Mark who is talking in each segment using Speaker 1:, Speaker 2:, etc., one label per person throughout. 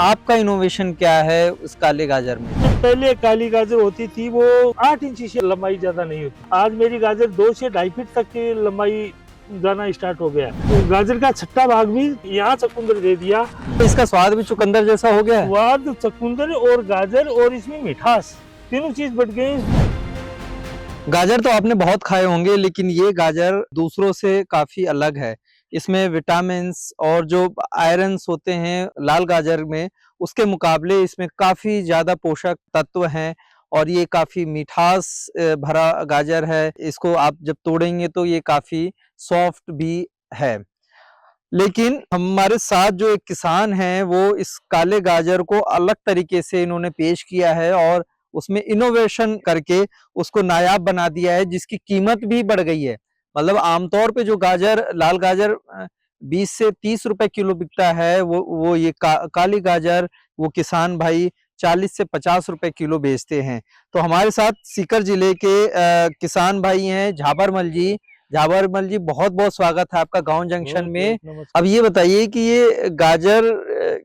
Speaker 1: आपका इनोवेशन क्या है उस काले गाजर में?
Speaker 2: पहले काली गाजर होती थी वो 8 इंची से लंबाई ज्यादा नहीं होती। आज मेरी गाजर 2 से 2.5 फीट तक की लंबाई जाना स्टार्ट हो गया। तो गाजर का छठा भाग भी यहाँ चकुंदर दे दिया।
Speaker 1: इसका स्वाद भी चुकंदर जैसा हो गया है?
Speaker 2: स्वाद चकुंदर और गाजर और इसमें मिठास तीनों चीज बढ़ गई।
Speaker 1: गाजर तो आपने बहुत खाए होंगे, लेकिन ये गाजर दूसरों से काफी अलग है। इसमें विटामिन्स और जो आयरन्स होते हैं लाल गाजर में, उसके मुकाबले इसमें काफी ज्यादा पोषक तत्व हैं और ये काफी मिठास भरा गाजर है। इसको आप जब तोड़ेंगे तो ये काफी सॉफ्ट भी है। लेकिन हमारे साथ जो एक किसान हैं, वो इस काले गाजर को अलग तरीके से इन्होंने पेश किया है और उसमें इनोवेशन करके उसको नायाब बना दिया है, जिसकी कीमत भी बढ़ गई है। मतलब आमतौर पे जो गाजर लाल गाजर 20 से 30 रुपए किलो बिकता है, वो ये काली गाजर वो किसान भाई 40 से 50 रुपए किलो बेचते हैं। तो हमारे साथ सीकर जिले के किसान भाई हैं झाबरमल जी। झाबरमल जी, बहुत बहुत स्वागत है आपका गांव जंक्शन में। अब ये बताइए कि ये गाजर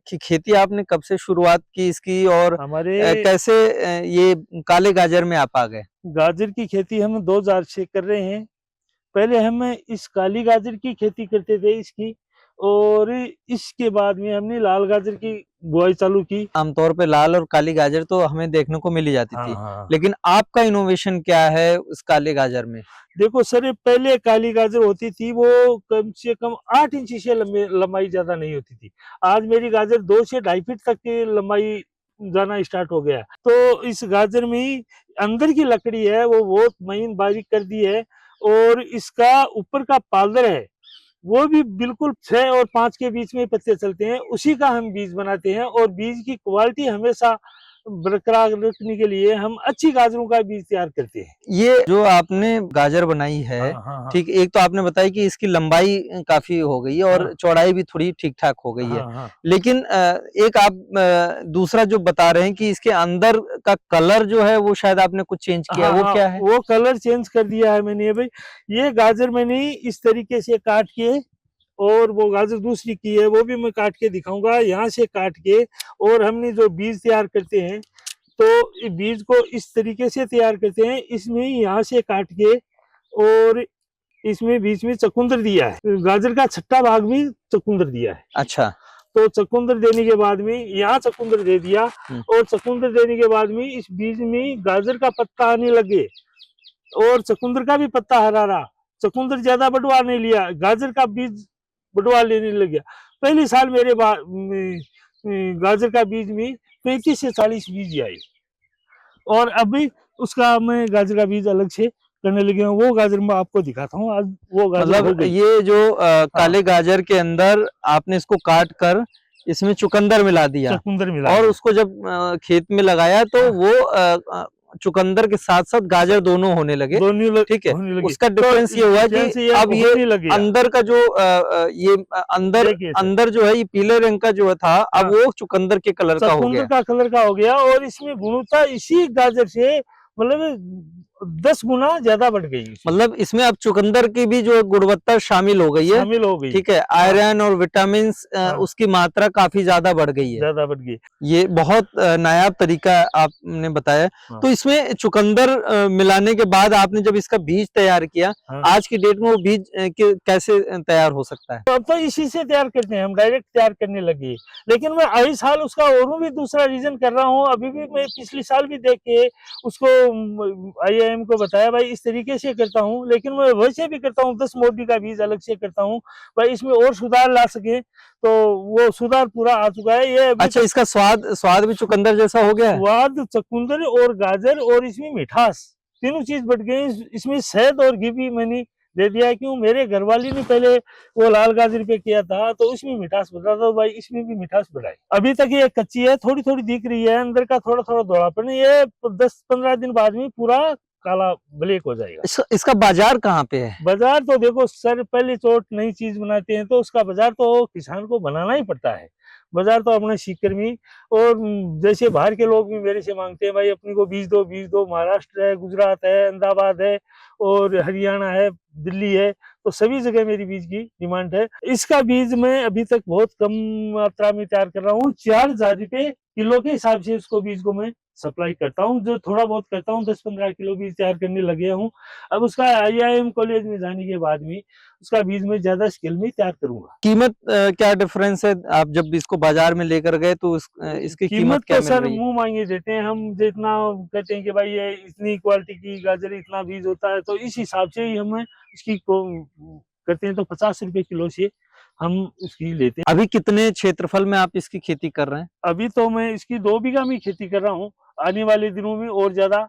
Speaker 1: की खेती आपने कब से शुरुआत की इसकी, और
Speaker 2: हमारे
Speaker 1: कैसे ये काले गाजर में आप आ गए?
Speaker 2: गाजर की खेती हम 2000 से कर रहे हैं। पहले हम इस काली गाजर की खेती करते थे इसकी, और इसके बाद में हमने लाल गाजर की बुआई चालू की।
Speaker 1: आमतौर पे लाल और काली गाजर तो हमें देखने को मिल ही जाती थी,
Speaker 2: हाँ।
Speaker 1: लेकिन आपका इनोवेशन क्या है उस काले गाजर में?
Speaker 2: देखो सर, पहले काली गाजर होती थी वो कम से कम 8 इंची से लंबाई ज्यादा नहीं होती थी। आज मेरी गाजर 2 से 2.5 फीट तक की लंबाई जाना स्टार्ट हो गया। तो इस गाजर में अंदर की लकड़ी है वो बहुत महीन बारीक कर दी है, और इसका ऊपर का पालर है वो भी बिल्कुल 6 और 5 के बीच में पत्ते चलते हैं। उसी का हम बीज बनाते हैं, और बीज की क्वालिटी हमेशा बरकरार रखने के लिए हम अच्छी गाजरों का बीज तैयार करते हैं।
Speaker 1: ये जो आपने गाजर बनाई है,
Speaker 2: हाँ।
Speaker 1: ठीक, एक तो आपने बताया कि इसकी लंबाई काफी हो गई है और
Speaker 2: हाँ।
Speaker 1: चौड़ाई भी थोड़ी ठीक ठाक हो गई है।
Speaker 2: हाँ।
Speaker 1: लेकिन एक आप दूसरा जो बता रहे हैं कि इसके अंदर का कलर जो है वो शायद आपने कुछ चेंज किया, वो क्या है?
Speaker 2: वो कलर चेंज कर दिया है मैंने भाई। ये गाजर मैंने इस तरीके से काट के, और वो गाजर दूसरी की है वो भी मैं काट के दिखाऊंगा। यहाँ से काट के, और हमने जो बीज तैयार करते हैं तो बीज को इस तरीके से तैयार करते हैं। इसमें यहाँ से काट के, और इसमें बीच में चकुंदर दिया है। गाजर का छठा भाग भी चकुंदर दिया है।
Speaker 1: अच्छा।
Speaker 2: तो चकुंदर देने के बाद में यहाँ चकुंदर दे दिया, और चकुंदर देने के बाद में इस बीज में गाजर का पत्ता आने लगे, और चकुंदर का भी पत्ता हरा रहा। चकुंदर ज्यादा बढ़वा नहीं लिया, गाजर का बीज बढ़वा लेने लग गया। पहले साल मेरे गाजर का बीज में 35 से 40 बीज आए, और अभी उसका मैं गाजर का बीज अलग से करने लगे हूँ। वो गाजर मैं आपको दिखाता हूँ। आज वो गाजर हो
Speaker 1: मतलब
Speaker 2: गई।
Speaker 1: ये जो काले गाजर के अंदर आपने इसको काट कर इसमें चुकंदर मिला दिया
Speaker 2: चकुंदर मिला
Speaker 1: और
Speaker 2: दिया।
Speaker 1: उसको जब खेत में लगाया तो वो चुकंदर के साथ साथ गाजर दोनों होने लगे। ठीक है,
Speaker 2: होने लगी।
Speaker 1: उसका डिफरेंस ये हुआ कि अब ये अंदर का जो ये अंदर जो है ये पीले रंग का जो था, अब वो चुकंदर के कलर का हो गया।
Speaker 2: चकुंदर का कलर का हो गया, और इसमें गुणवत्ता इसी गाजर से मतलब 10 गुना ज्यादा बढ़ गई।
Speaker 1: मतलब इसमें अब चुकंदर की भी जो गुणवत्ता शामिल हो गई है।
Speaker 2: शामिल हो गई।
Speaker 1: ठीक है, आयरन और विटामिन उसकी मात्रा काफी ज्यादा बढ़ गई है।
Speaker 2: ज्यादा बढ़ गई।
Speaker 1: ये बहुत नायाब तरीका आपने बताया। तो इसमें चुकंदर मिलाने के बाद आपने जब इसका बीज तैयार किया, आज की डेट में वो बीज कैसे तैयार हो सकता है?
Speaker 2: तो अब तो इसी से तैयार करते हैं, हम डायरेक्ट तैयार करने लगे। लेकिन मैं आई साल उसका और भी दूसरा रीजन कर रहा हूँ। अभी भी मैं पिछले साल भी देख के उसको IIM को बताया भाई इस तरीके से करता हूँ, लेकिन मैं वैसे भी करता हूँ 10 मोटी का बीज अलग से करता हूँ भाई, इसमें और सुधार ला सके। तो वो सुधार पूरा आ चुका है। ये
Speaker 1: अच्छा, इसका स्वाद भी चुकंदर जैसा हो गया है?
Speaker 2: स्वाद चकुंदर और गाजर और इसमें मिठास तीनों चीज बढ़ गई। इसमें शहद और घी भी मैंने दे दिया है। क्यों, मेरे घरवाली ने पहले वो लाल गाजर पे किया था तो उसमें मिठास बढ़ा था, तो भाई इसमें भी मिठास बढ़ाई। अभी तक ये कच्ची है, थोड़ी थोड़ी दिख रही है, अंदर का थोड़ा थोड़ा धोलापन। ये 10-15 दिन बाद में पूरा काला ब्लैक हो जाएगा।
Speaker 1: इसका बाजार कहाँ पे है?
Speaker 2: बाजार तो देखो सर, पहली चोट नई चीज बनाते हैं तो उसका बाजार तो किसान को बनाना ही पड़ता है। बाजार तो अपने सीकर में, और जैसे बाहर के लोग भी मेरे से मांगते हैं भाई अपनी को बीज दो। महाराष्ट्र है, गुजरात है, अहमदाबाद है, और हरियाणा है, दिल्ली है, तो सभी जगह मेरी बीज की डिमांड है। इसका बीज मैं अभी तक बहुत कम मात्रा में तैयार कर रहा हूँ। 4,000 रुपए किलो के हिसाब से इसको बीज को मैं सप्लाई करता हूँ। जो थोड़ा बहुत करता हूँ, 10-15 किलो बीज तैयार करने लगे हूँ। अब उसका IIM कॉलेज में जाने के बाद में उसका बीज मैं ज्यादा स्केल में तैयार करूंगा।
Speaker 1: कीमत क्या डिफरेंस है? आप जब इसको बाजार में लेकर गए तो इसकी कीमत क्या
Speaker 2: तो
Speaker 1: मिल
Speaker 2: सर
Speaker 1: रही है?
Speaker 2: मुंह मांगे देते हैं हम। जितना कहते हैं कि भाई ये इतनी क्वालिटी की गाजर, इतना बीज होता है, तो इस हिसाब से ही हमें इसकी करते हैं। तो 50 रुपए किलो से हम इसकी लेते हैं।
Speaker 1: अभी कितने क्षेत्रफल में आप इसकी खेती कर रहे हैं?
Speaker 2: अभी तो मैं इसकी 2 बीघा में खेती कर रहा हूँ। आने वाले दिनों में और ज्यादा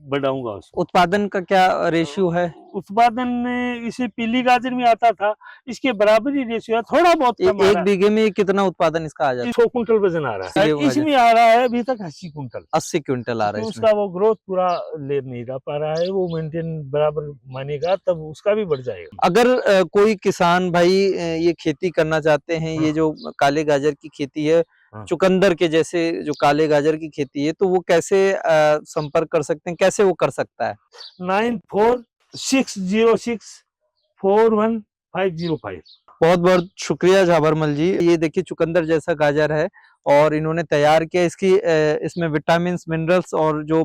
Speaker 2: बढ़ाऊंगा उसको।
Speaker 1: उत्पादन का क्या रेशियो है?
Speaker 2: उत्पादन में इसे पीली गाजर में आता था, इसके बराबर ही रेशियो है, थोड़ा बहुत कम आ
Speaker 1: एक
Speaker 2: रहा है।
Speaker 1: बीघे में कितना उत्पादन इसका आ जाता है?
Speaker 2: 100 कुंटल वजन आ रहा है।
Speaker 1: ये
Speaker 2: इसमें आ रहा है अभी तक 80 कुंटल।
Speaker 1: 80 क्विंटल आ रहा है
Speaker 2: तो
Speaker 1: इसमें।
Speaker 2: उसका वो ग्रोथ पूरा ले नहीं रह पा रहा है, वो मेंटेन बराबर मानेगा तब उसका भी बढ़ जाएगा।
Speaker 1: अगर कोई किसान भाई ये खेती करना चाहते हैं, ये जो काले गाजर की खेती है, चुकंदर के जैसे जो काले गाजर की खेती है, तो वो कैसे संपर्क कर सकते हैं, कैसे वो कर सकता है?
Speaker 2: 9466041505।
Speaker 1: बहुत बहुत शुक्रिया झाबरमल जी। ये देखिए चुकंदर जैसा गाजर है और इन्होंने तैयार किया। इसमें विटामिन मिनरल्स और जो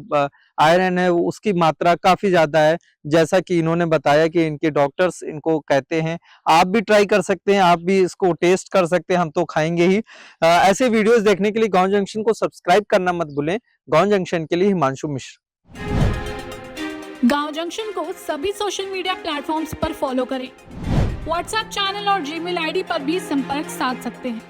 Speaker 1: आयरन है उसकी मात्रा काफी ज्यादा है, जैसा कि इन्होंने बताया कि इनके डॉक्टर्स इनको कहते हैं। आप भी ट्राई कर सकते हैं, आप भी इसको टेस्ट कर सकते हैं, हम तो खाएंगे ही। ऐसे वीडियोस देखने के लिए गांव जंक्शन को सब्सक्राइब करना मत भूलें। गांव जंक्शन के लिए हिमांशु मिश्र।
Speaker 3: गांव जंक्शन को सभी सोशल मीडिया प्लेटफॉर्म्स पर फॉलो करें। व्हाट्सएप चैनल और जीमेल आईडी पर भी संपर्क साध सकते हैं।